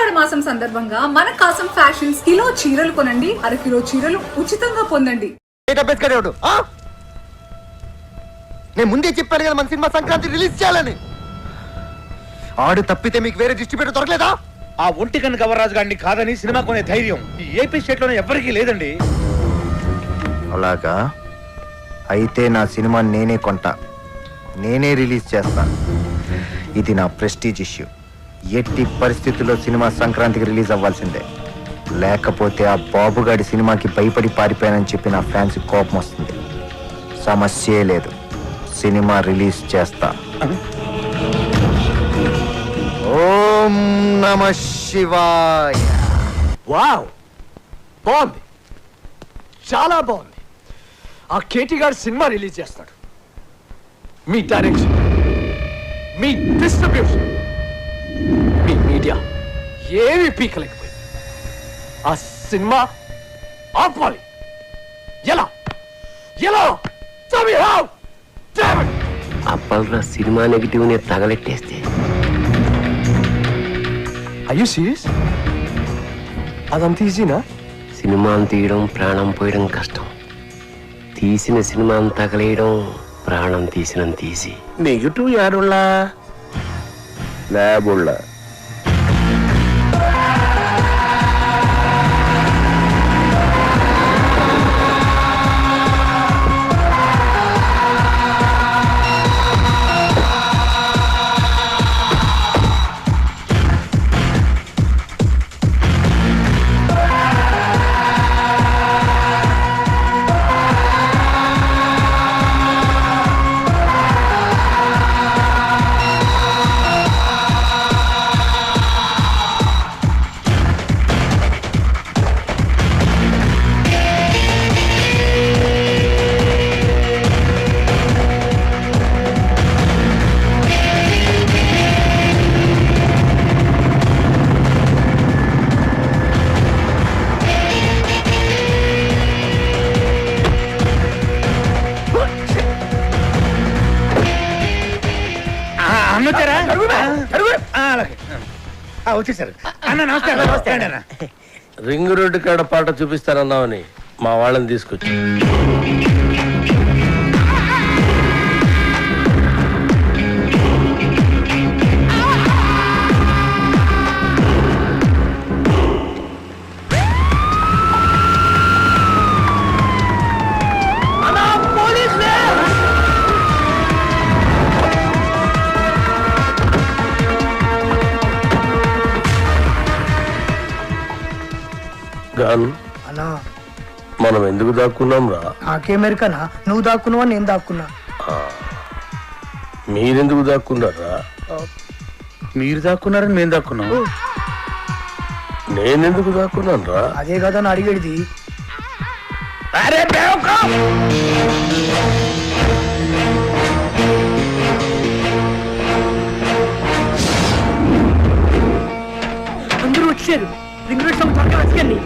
ఆషాఢ మాసం సందర్భంగా మన కాసం ఫ్యాషన్స్ కిలో చీరలు కొనండి, అరకిలో చీరలు ఉచితంగా పొందండి. నేను ముందే చెప్పాను కదా మన సినిమా సంక్రాంతి రిలీజ్ చేయాలని. ఆడు తప్పితే మీకు వేరే డిస్ట్రిబ్యూటర్ దొరకలేదా? ఆ ఒంటికన్ను గవర్రాజు గారిని కాదని సినిమా కొనే ధైర్యం ఈ ఏపీ స్టేట్ లోనే ఎవరికీ లేదండి. అలాగా అయితే నా సినిమా నేనే కొంటా, నేనే రిలీజ్ చేస్తా. ఇది నా ప్రెస్టీజ్ ఇష్యూ. ఎట్టి పరిస్థితుల్లో సినిమా సంక్రాంతికి రిలీజ్ అవ్వాల్సిందే. లేకపోతే ఆ బాబుగాడి సినిమాకి భయపడి పారిపోయానని చెప్పి నా ఫ్యాన్స్ కోపం వస్తుంది. సమస్యే లేదు, సినిమా రిలీజ్ చేస్తా. ఓం నమ శివాయ. వావ్, బాగుంది, చాలా బాగుంది. ఆ కేటీ గారు సినిమా రిలీజ్ చేస్తాడు. మీ డైరెక్షన్, మీ డిస్ట్రిబ్యూషన్, మీ మీడియా ఏమి పీకలేకపోయింది. ఆ సినిమా ఆపాలి. ఎలా ఎలా అప్పల్రా సినిమా నెగిటివ్ ని తగలెట్టేస్తే. అయ్యో సీరియస్? అదంత ఈజీనా? సినిమాను తీయడం ప్రాణం పోయడం కష్టం, తీసిన సినిమాను తగలేయడం ప్రాణం తీసినంత ఈజీ. నెగిటివ్ యారుళ్ళా ల్యాబుళ్ళా వచ్చేసారు అన్న. నమస్కారం. రింగ్ రోడ్డు కాడ పాట చూపిస్తానన్నావని మా వాళ్ళని తీసుకొచ్చి అన్నా మనం ఎందుకు దాక్కున్నాం రా? నాకేమెరికనా? నువ్వు దాక్కున్నావా నేను దాక్కున్నా? మీరెందుకు దాక్కున్నారా? మీరు దాక్కున్నారని మేము దాక్కున్నాం. నేనెందుకు దాక్కున్నాను రా? అదే కదా అని అడిగేది. అందరూ వచ్చారు. రింగ్ రోడ్ సభ త్వరగా వచ్చకండి.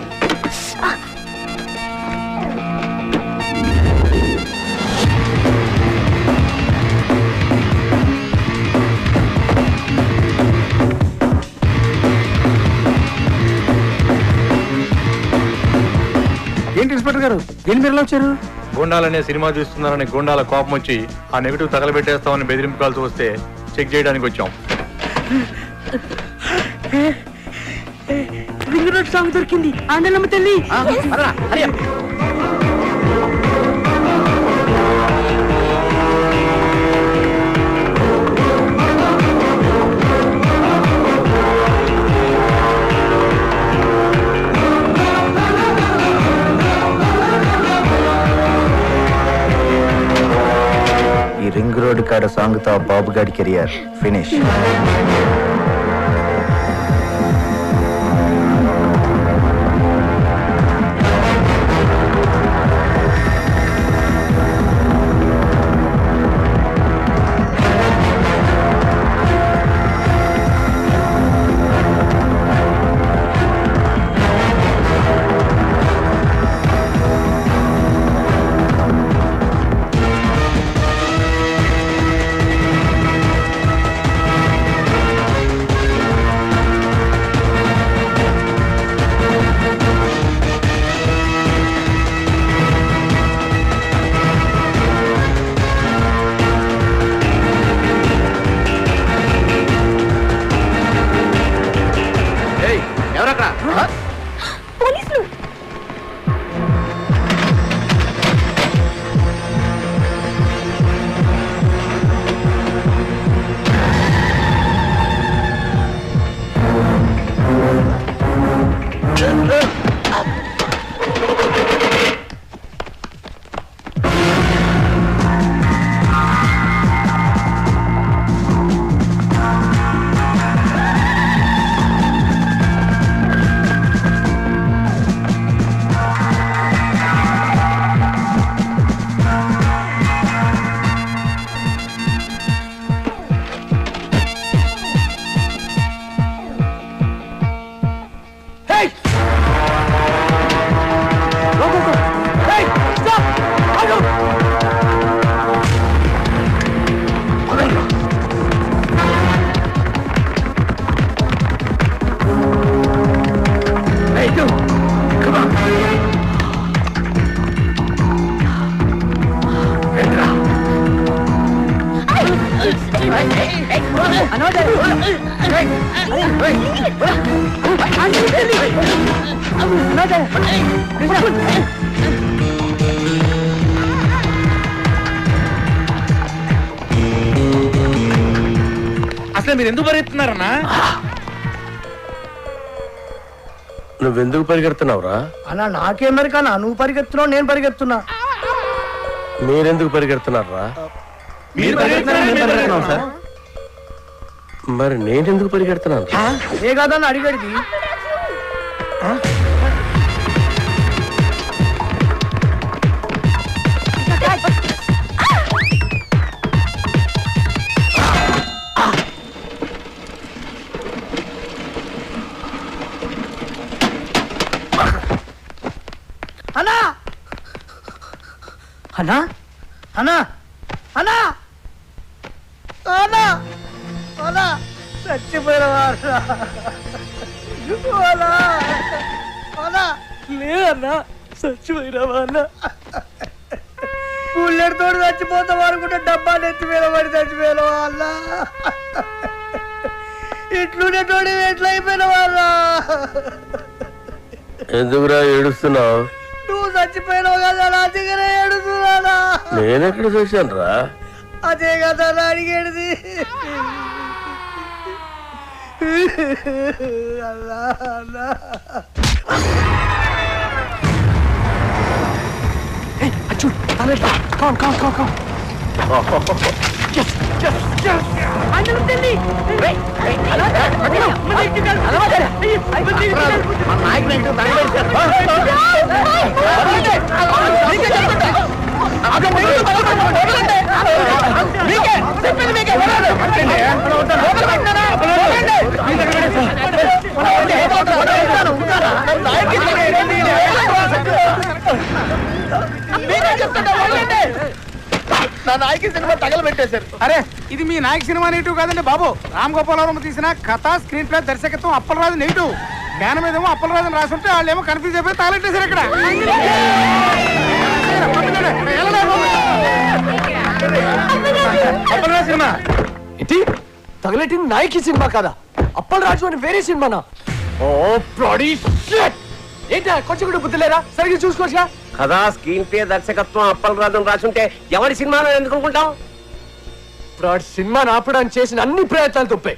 ఏంటి ఇన్స్పెక్టర్ గారు, ఏంటి మీరు ఎలా వచ్చారు? గోండాలనే సినిమా చూస్తున్నారని గోండాల కోపం వచ్చి ఆ నెగిటివ్ తగలబెట్టేస్తామని బెదిరింపు కాల్సి వస్తే చెక్ చేయడానికి వచ్చాం. రింగ్ రోడ్ సాంగ్ దొరికింది. ఆండలమ్మ తల్లి. ఈ రింగ్ రోడ్ కాడ సాంగ్ తో బాబుగాడి కెరియర్ ఫినిష్. అసలు మీరు ఎందుకు పరిగెత్తున్నారన్నా? నువ్వెందుకు పరిగెడుతున్నావురా? అలా నాకేం మరి కానీ నువ్వు పరిగెత్తున్నావు, నేను పరిగెత్తున్నా. మీరెందుకు పరిగెడుతున్నారా? మీరు పరిగెడుతున్నారా? సార్ మరి నేనెందుకు పరిగెడుతున్నాను? ఏ కాదని అడిగడిది. అన్నా అన్నా అన్నా అన్నా అన్నా అన్నా చచ్చిపోయినవారు లేదన్నా, చచ్చిపోయినవా అన్న? పుల్లెడితో చచ్చిపోతాం అనుకుంటే డబ్బా నెత్తిపోయిన పడి చచ్చిపోయినవా అన్న? ఇట్లుండేటోడి ఎట్లా అయిపోయినవా అన్న? ఎందుకురా ఏడుస్తున్నావు? నువ్వు చచ్చిపోయినావు కదా నా దగ్గర ఏడుస్తున్నానా? నేనెక్కడ చూశాను రా? అదే కదా నా అడిగేది. అల్లా అల్లా. చూడు నా నాయకి సినిమా తగలబెట్టేశారు. అరే ఇది మీ నాయక సినిమా నెగిటివ్ కాదండి బాబు. రామ్ గోపాలవరం తీసిన కథ, స్క్రీన్ ప్లే, దర్శకత్వం అప్పలరాజు నెగిటివ్. జ్ఞానం ఏదేమో అప్పలరాజు రాసి ఉంటే వాళ్ళు ఏమో కన్ఫ్యూజ్ అయిపోయి తగలెట్టేశారు ఇక్కడ. సినిమా ఇది తగలెట్టింది నాయకి సినిమా కదా, అప్పలరాజు అని వేరే సినిమానా? ఓ బ్లడీ షిట్! ఏంటా కొంచెం కూడా బుద్ధి లేరా? సరిగ్గా చూసుకోవచ్చుగా. కదా స్క్రీన్ ప్లే, దర్శకత్వం అప్పలరాజు రాసుంటే ఎవరి సినిమాలో ఎందుకు అనుకుంటాం? ఇప్పుడు ఆ సినిమాని ఆపడానికి చేసిన అన్ని ప్రయత్నాలు తప్పాయి.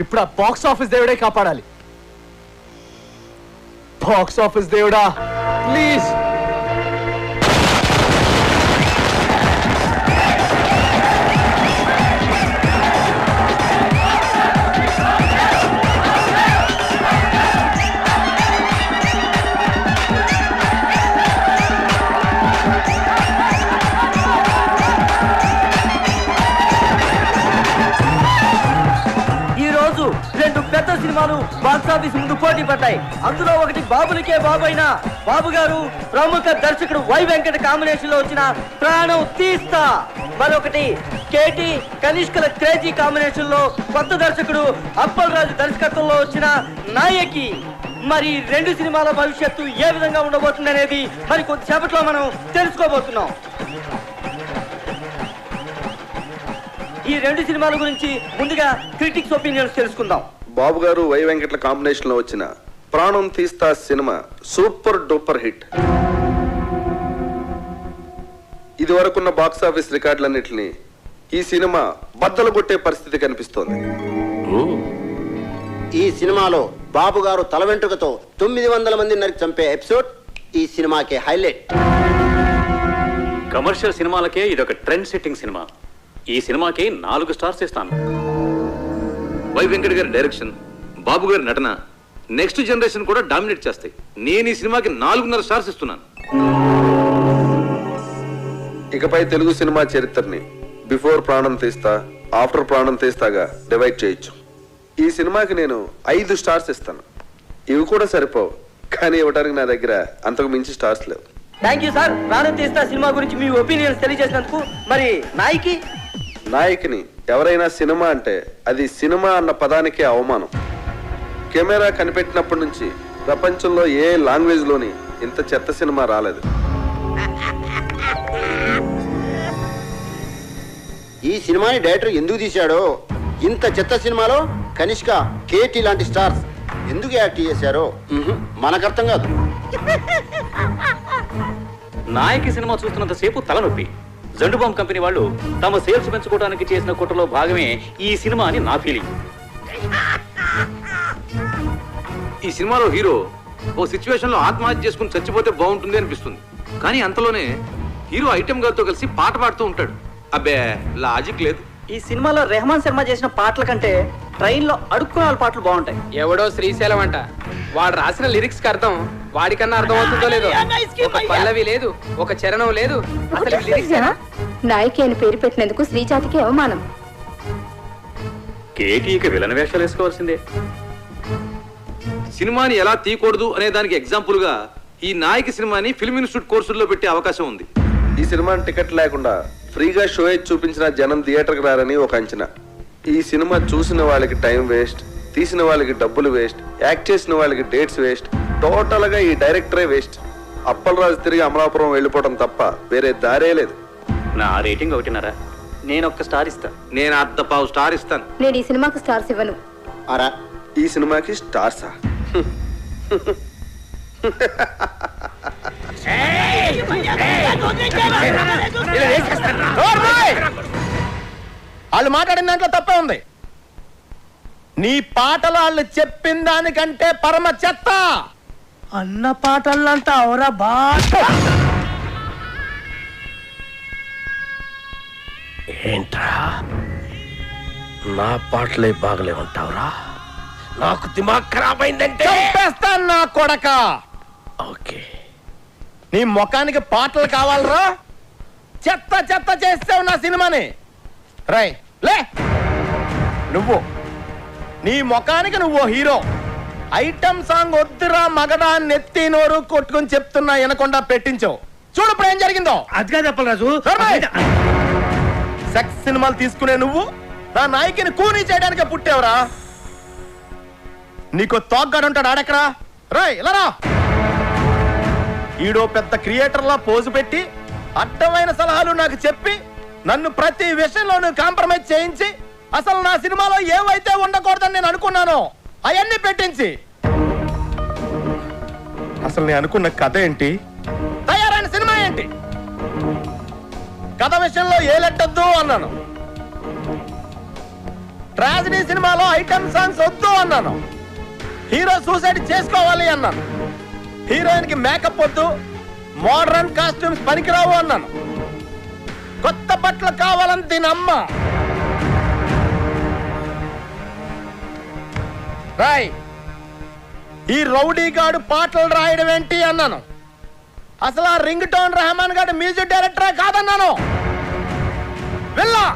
ఇప్పుడు ఆ బాక్స్ ఆఫీస్ దేవుడే కాపాడాలి. బాక్స్ ఆఫీస్ దేవుడా ప్లీజ్. రెండు పెద్ద సినిమాలు బాక్సాఫీస్ ముందు పోటీ పడ్డాయి. అందులో ఒకటి బాబులకే బాబు అయిన బాబు గారు ప్రముఖ దర్శకుడు వై వెంకట కాంబినేషన్ లో వచ్చిన ప్రాణం తీస్తా, మరొకటి కేటి కనిష్కల క్రేజీ కాంబినేషన్ లో కొత్త దర్శకుడు అప్పలరాజు దర్శకత్వంలో వచ్చిన నాయకి. మరి రెండు సినిమాల భవిష్యత్తు ఏ విధంగా ఉండబోతుంది అనేది మరి కొద్దిసేపట్లో మనం తెలుసుకోబోతున్నాం. ఈ రెండు సినిమాల గురించి ముందుగా క్రిటిక్స్ ఒపీనియన్స్ తెలుసుకుందాం. బాబు గారు వై వెంకట్ల కాంబినేషన్ లో వచ్చిన ప్రాణం తీస్తా సినిమా సూపర్ డూపర్ హిట్. ఇది వరకున్న బాక్స్ ఆఫీస్ రికార్డులన్నిటిని ఈ సినిమా బద్దలు కొట్టే పరిస్థితి కనిపిస్తోంది. ఈ సినిమాలో బాబు గారు తల వెంట్రుకతో 900 మంది నరికి చంపే ఎపిసోడ్ ఈ సినిమాకి హైలైట్. కమర్షియల్ సినిమాలకే ఇదొక ట్రెండ్ సెట్టింగ్ సినిమా. ఈ సినిమాకి 4 స్టార్స్ ఇస్తాను. వై వెంకట్ గారి డైరెక్షన్, బాబు గారి నటన నెక్స్ట్ జనరేషన్ కూడా డామినేట్ చేస్తాయి. నేను ఈ సినిమాకి 4.5 స్టార్స్ ఇస్తున్నాను. ఇకపై తెలుగు సినిమా చరిత్రని బిఫోర్ ప్రాణం తీస్తా, ఆఫ్టర్ ప్రాణం తీస్తాగా డివైడ్ చేయొచ్చు. ఈ సినిమాకి నేను 5 స్టార్స్ ఇస్తాను. ఇవి కూడా సరిపోవు, కానీ ఇవ్వడానికి నా దగ్గర అంతకు మించి స్టార్స్ లేవు. థ్యాంక్ యూ సార్, ప్రాణం తీస్తా సినిమా గురించి మీ ఒపీనియన్స్ తెలియజేసినందుకు. మరి నాయకిని ఎవరైనా సినిమా అంటే అది సినిమా అన్న పదానికే అవమానం. కెమెరా కనిపెట్టినప్పటి నుంచి ప్రపంచంలో ఏ లాంగ్వేజ్ లోని ఇంత చెత్త సినిమా రాలేదు. ఈ సినిమాని డైరెక్టర్ ఎందుకు తీశాడో, ఇంత చెత్త సినిమాలో కనిష్క, కేటీ లాంటి స్టార్స్ ఎందుకు యాక్ట్ చేశారో మనకు అర్థం కాదు. నాయకి సినిమా చూస్తున్నంతసేపు తలనొప్పి. జండుబాంబ్ కంపెనీ వాళ్ళు తమ సేల్స్ పెంచుకోవడానికి చేసిన కుట్రలో భాగమే ఈ సినిమా అని నా ఫీలింగ్. ఈ సినిమాలో హీరో ఓ సిచ్యువేషన్ లో ఆత్మహత్య చేసుకుని చచ్చిపోతే బాగుంటుంది అనిపిస్తుంది. కానీ అంతలోనే హీరో ఐటెం గారితో కలిసి పాట పాడుతూ ఉంటాడు. అబ్బే, లాజిక్ లేదు. ఈ సినిమాలో రెహమాన్ శర్మ చేసిన పాటల కంటే ట్రైన్ లో అడుక్కునే వాళ్ళ పాటలు బాగుంటాయి. ఎవడో శ్రీశైలం అంట, వాడు రాసిన లిరిక్స్ కి అర్థం వాడికన్నా అర్థం అవుతుందో లేదో. ఒక పల్లవి లేదు, ఒక చరణం లేదు, అసలు లిరిక్స్ నాయకి అని పేరు పెట్టినందుకు శ్రీజాతికి అవమానం. కేటీకి విలన్ వేషాలు వేసుకోవాల్సిందే. సినిమాని ఎలా తీయకూడదు అనే దానికి ఎగ్జాంపుల్ గా ఈ నాయకి సినిమాని ఫిల్మ్ ఇన్స్టిట్యూట్ కోర్సుల్లో పెట్టే అవకాశం ఉంది. ఈ సినిమాని టికెట్ లేకుండా ఫ్రీగా షో చూపించిన జనం థియేటర్కి రారని ఒక అంచనా. ఈ సినిమా చూసిన వాళ్ళకి టైం వేస్ట్, తీసిన వాళ్ళకి డబ్బులు వేస్ట్, యాక్ట్ చేసిన వాళ్ళకి డేట్స్ వేస్ట్, టోటల్ గా ఈ డైరెక్టరే వేస్ట్. అప్పలరాజు తిరిగి అమలాపురం వెళ్ళిపోవడం తప్ప వేరే దారే లేదు. నా రేటింగ్ 1.5. నేను ఒక్క స్టార్ ఇస్తా. నేను 1/2 స్టార్ ఇస్తాను. నేను ఈ సినిమాకు స్టార్స్ ఇవ్వను. అరా, ఈ సినిమాకి స్టార్సా? వాళ్ళు మాట్లాడిన దాంట్లో తప్పే ఉంది. నీ పాటలు వాళ్ళు చెప్పిన దానికంటే పరమ చెత్త. అన్న పాటలంతా అవరా బా. ఏంట్రా నా పాటలే బాగలే ఉంటావురా? నాకు దిమాగ్ ఖరాబ్ అయిందంటే చంపేస్తాను నా కొడక. ఓకే, నీ ముఖానికి పాటలు కావాలరా? చెత్త చెత్త చేస్తావు నా సినిమాని. రై లే, నువ్వు నీ ముఖానికి నువ్వు హీరో. ఐటమ్ సాంగ్ వద్దురా మగడా నెత్తి నోరు కొట్టుకుని చెప్తున్నా వినకుండా పెట్టించావు. చూడు ఇప్పుడు ఏం జరిగిందో. అది కాదు అప్పలరాజు. సెక్స్ సినిమాలు తీసుకునే నువ్వు నా నాయకిని కూనీ చేయడానికి పుట్టావురా. నీకు తోగ్గాడుంటాడు ఆడెక్కడా? రాయ్ ఇలా రా. ఈడో పెద్ద క్రియేటర్లా పోజు పెట్టి అడ్డమైన సలహాలు నాకు చెప్పి నన్ను ప్రతి విషయంలోనూ కాంప్రమైజ్ చేయించి అసలు నా సినిమాలో ఏవైతే ఉండకూడదని నేను అనుకున్నానో అవన్నీ పెట్టించి అసలు నేను అనుకున్న కథ ఏంటి, తయారైన సినిమా ఏంటి? కథ విషయంలో ఏ లెట్టొద్దు అన్నాను. ట్రాజడీ సినిమాలో ఐటమ్ సాంగ్స్ వద్దు అన్నాను. హీరో సూసైడ్ చేసుకోవాలి అన్నాను. హీరోయిన్ కి మేకప్ వద్దు, మోడర్న్ కాస్ట్యూమ్స్ పనికిరావు అన్నాను. కొత్త బట్టలు కావాలని దీని అమ్మ. రాయ్, ఈ రౌడీ గాడు పాటలు రాయడం ఏంటి అన్నాను. అసలు ఆ రింగ్ టోన్ రెహమాన్ గాడు మ్యూజిక్ డైరెక్టరే కాదన్నాను. వెళ్ళా.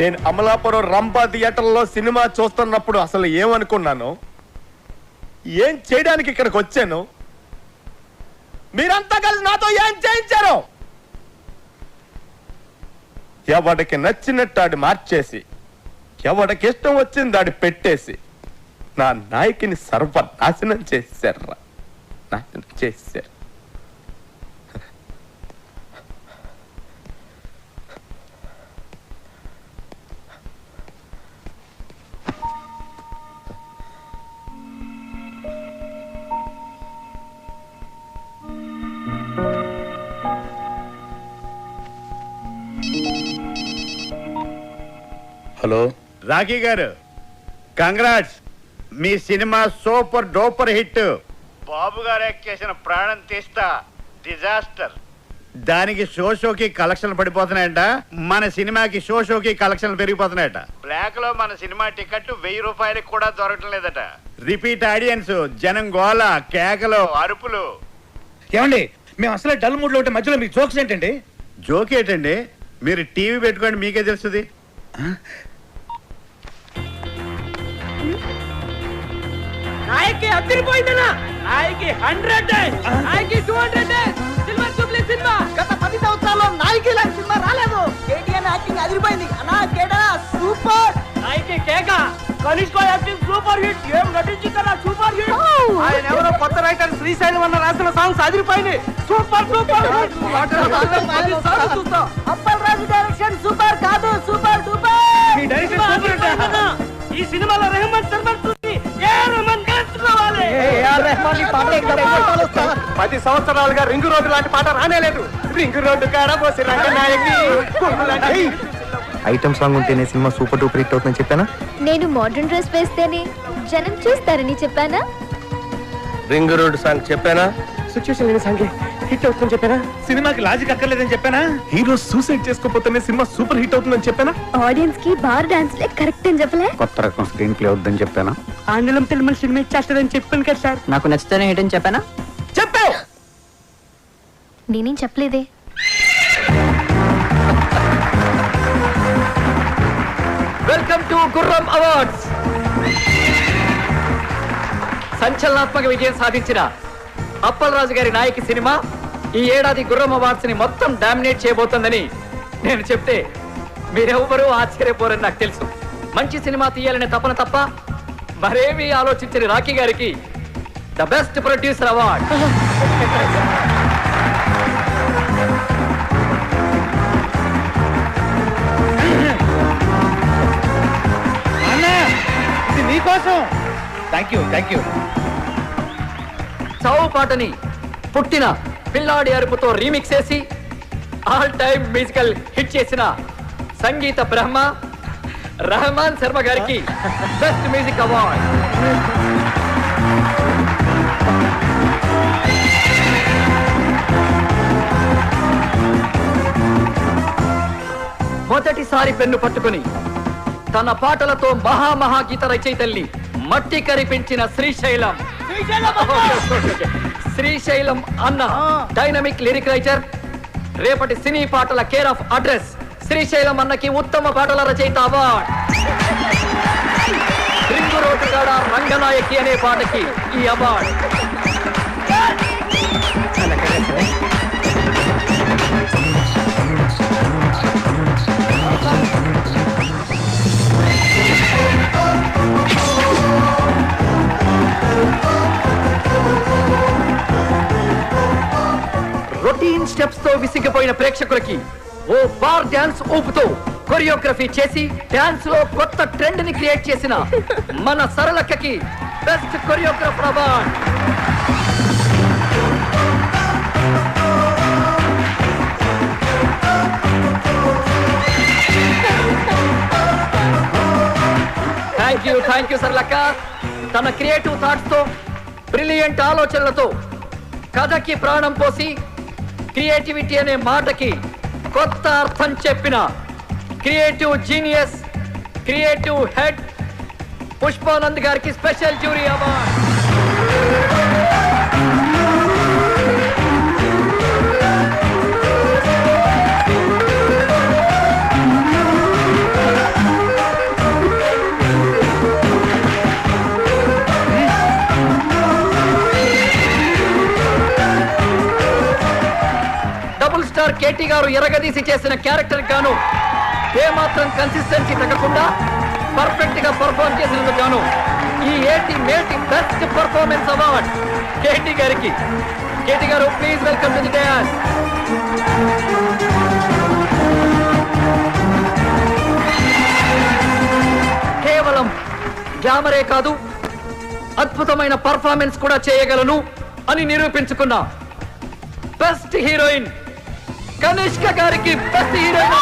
నేను అమలాపురం రంభా థియేటర్లో సినిమా చూస్తున్నప్పుడు అసలు ఏమనుకున్నాను, ఏం చేయడానికి ఇక్కడికి వచ్చాను, మీరంతా కలిసి నాతో ఏం చేయించారు? ఎవడికి నచ్చినట్టు ఆడి మార్చేసి, ఎవడికి ఇష్టం వచ్చింది ఆడి పెట్టేసి నా నాయకిని సర్వనాశనం చేశారు. నాశనం చేశారు. హలో రాఖీ గారు, కంగ్రాట్స్. మీ సినిమా సూపర్ డూపర్ హిట్. బాబు గారు యాక్ట్ చేసిన ప్రాణం తీస్తా డిజాస్టర్. దానికి షోకి కలెక్షన్లు పడిపోతున్నాయంట. మన సినిమాకి షోకి కలెక్షన్లు పెరిగిపోతున్నాయట. బ్లాక్ లో మన సినిమా టికెట్ 1000 రూపాయలకి కూడా దొరకటం లేదట. రిపీట్ ఆడియన్స్, జనం గోల, కేకలు, అరుపులు. ఏమండి, మేము అసలే డల్ మూడ్ లో ఉంటే మధ్యలో మీ జోక్స్ ఏంటండి? జోక్ ఏంటండి? మీరు టీవీ పెట్టుకోండి, మీకే తెలుస్తుంది. నాయకి అదిరిపోయిందనా? నాయకి 100, నాయకి 200, సిల్వర్ జూబ్లీ సినిమా. గత 10 సంవత్సరాల్లో నాయకి లాంటి సినిమా రాలేదు. కేటీఆర్ యాక్టింగ్ అదిరిపోయింది అన్నా. కేటీఆర్ సూపర్. నాయకి కేక, కనిష్క యాక్టింగ్ సూపర్ హిట్. ఏం నటించిందన్నా, సూపర్ హిట్. ఆయన ఎవరో కొత్త రైటర్ శ్రీశైలం అన్న రాసిన సాంగ్స్ అదిరిపోయినాయి. Super super hit. Appal Raju direction super కాదు, సూపర్ డూపర్. మీ డైరెక్షన్ సూపర్ అంటే ఈ సినిమాలో రెహమాన్ సర్మన్ చూసి ఏ రెహమాన్ నేర్చుకోవాలి. 10 సంవత్సరాలుగా రింగు రోడ్డు లాంటి పాట రానేలేదు. రింగు రోడ్డు కాడ పోసి రంగనాయకి ఐటమ్ సాంగ్ ఉంటేనే సినిమా సూపర్ డూపర్ హిట్ అవుతుందని చెప్పానా? నేను మోడర్న్ డ్రెస్ వేస్తేనే జనం చూస్తారని చెప్పానా? రింగ్ రోడ్ సాంగ్ చెప్పానా? సిచ్యువేషన్ లేని సాంగ్ హిట్ అవుతుందని చెప్పానా? సినిమాకి లాజిక్ అక్కర్లేదని చెప్పానా? హీరో సూసైడ్ చేసుకోపోతేనే సినిమా సూపర్ హిట్ అవుతుందని చెప్పానా? ఆడియన్స్ కి బార్ డాన్స్ లే కరెక్ట్ అని చెప్పలే? కొత్త రకం స్క్రీన్ ప్లే అవుతుందని చెప్పానా? ఆంగ్లం తెలుగు సినిమా ఇచ్చేస్తారని చెప్పాను కదా సార్. నాకు నచ్చితేనే హిట్ అని చెప్పానా? చెప్పావు. నేనేం చెప్పలేదే. వెల్కమ్ టు గుర్రం అవార్డ్స్. సంచలనాత్మక విజయం సాధించిన అప్పలరాజు గారి నాయకి సినిమా ఈ ఏడాది గుర్రం అవార్డ్స్ ని మొత్తం డామినేట్ చేయబోతోందని నేను చెప్తే మీరెవ్వరూ ఆశ్చర్యపోరని నాకు తెలుసు. మంచి సినిమా తీయాలనే తపన తప్ప మరేమీ ఆలోచించని రాఖీ గారికి ద బెస్ట్ ప్రొడ్యూసర్ అవార్డ్. ఇది నీకోసం. Thank you. చావు పాటని పుట్టిన పిల్లాడి అరుపుతో రీమిక్స్ చేసి ఆల్ టైమ్ మ్యూజికల్ హిట్ చేసిన సంగీత బ్రహ్మ రెహమాన్ శర్మ గారికి బెస్ట్ మ్యూజిక్ అవార్డ్. మొదటిసారి పెన్ను పట్టుకుని తన పాటలతో మహాగీత రచయితల్ని మట్టి కరిపించిన శ్రీశైలం అన్న డైనమిక్ లిరిక్ రైటర్, రేపటి సినీ పాటల కేర్ ఆఫ్ అడ్రస్ శ్రీశైలం అన్నకి ఉత్తమ పాటల రచయిత అవార్డ్. రింగు రోడ్డు కాడ రంగనాయకి అనే పాటకి ఈ అవార్డ్. రొటీన్ స్టెప్స్ తో విసిగిపోయిన ప్రేక్షకులకి ఓ బార్ డాన్స్ ఊపుతో కొరియోగ్రఫీ చేసి డాన్స్ లో కొత్త ట్రెండ్ ని క్రియేట్ చేసిన మన సరళక్కకి best choreographer award. Thank you సరళక్క. తన క్రియేటివ్ థాట్స్ తో బ్రిలియంట్ ఆలోచనలతో కథకి ప్రాణం పోసి క్రియేటివిటీ అనే మాటకి కొత్త అర్థం చెప్పిన creative genius, creative head Pushpanand గారికి special jury award. Star KT గారు ఎరగదీసి చేసిన క్యారెక్టర్ గాను ఏమాత్రం కన్సిస్టెన్సీ తగ్గకుండా పర్ఫెక్ట్ గా పర్ఫార్మ్ చేసినందుకు గాను ఈ మేటి బెస్ట్ పర్ఫార్మెన్స్ అవార్డ్ కేటీ గారికి. కేటీ గారు please welcome to the dance. కేవలం గ్లామరే కాదు, అద్భుతమైన పర్ఫార్మెన్స్ కూడా చేయగలను అని నిరూపించుకున్న బెస్ట్ హీరోయిన్ కనిష్క గారికి బెస్ట్ హీరోయిన్.